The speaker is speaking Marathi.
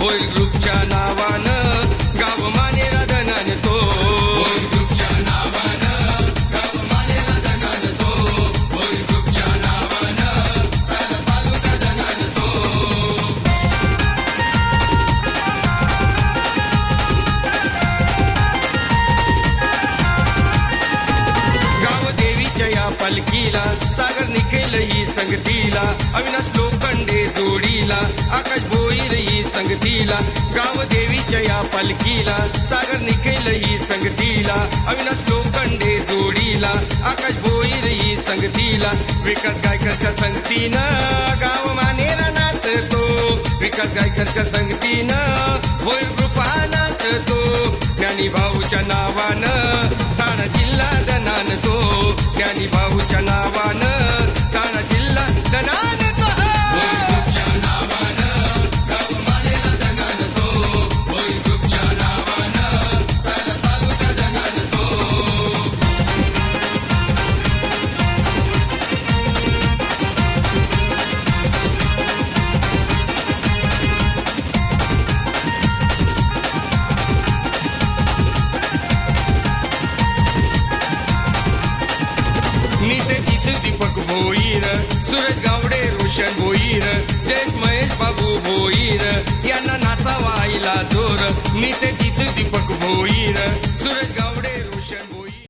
होय ग्रुपच्या नावानं गाव मानेला धनान तो होय ग्रुपच्या नावानं गाव मानेला धनान तो होय ग्रुपच्या नावानं सारा तालुका धनान तो गाव देवीच्या या पालखीला सागर निखिल ही संगतीला अविनाश लोखंडे जोडीला आकाश भोईर ही संगतीला गाव देवीच्या या पालखीला सागर निखिल ही संगतीला अविनाश लोखंडे जोडीला आकाश भोईर ही संगतीला विकास गायकरच्या संगतीनं गाव मानेला नाचतो विकास गायकरच्या संगतीनं होय ग्रुप हा नाचतो ज्ञानी भाऊच्या नावानं ठाणा जिल्हा धनान तो ज्ञानी भाऊच्या नावानं ठाणा जिल्हा धनान तो होय ग्रुपच्या नावानं गाव मानेला धनान तो होय ग्रुपच्या नावानं सारा तालुका धनान तो नितेजित दीपक भोईर सुरेश गावडे रोशन भोईर जयेश महेश बाबू भोईर यांना नाचावा आईला जोर नितेजित दीपक भोईर सुरेश गावडे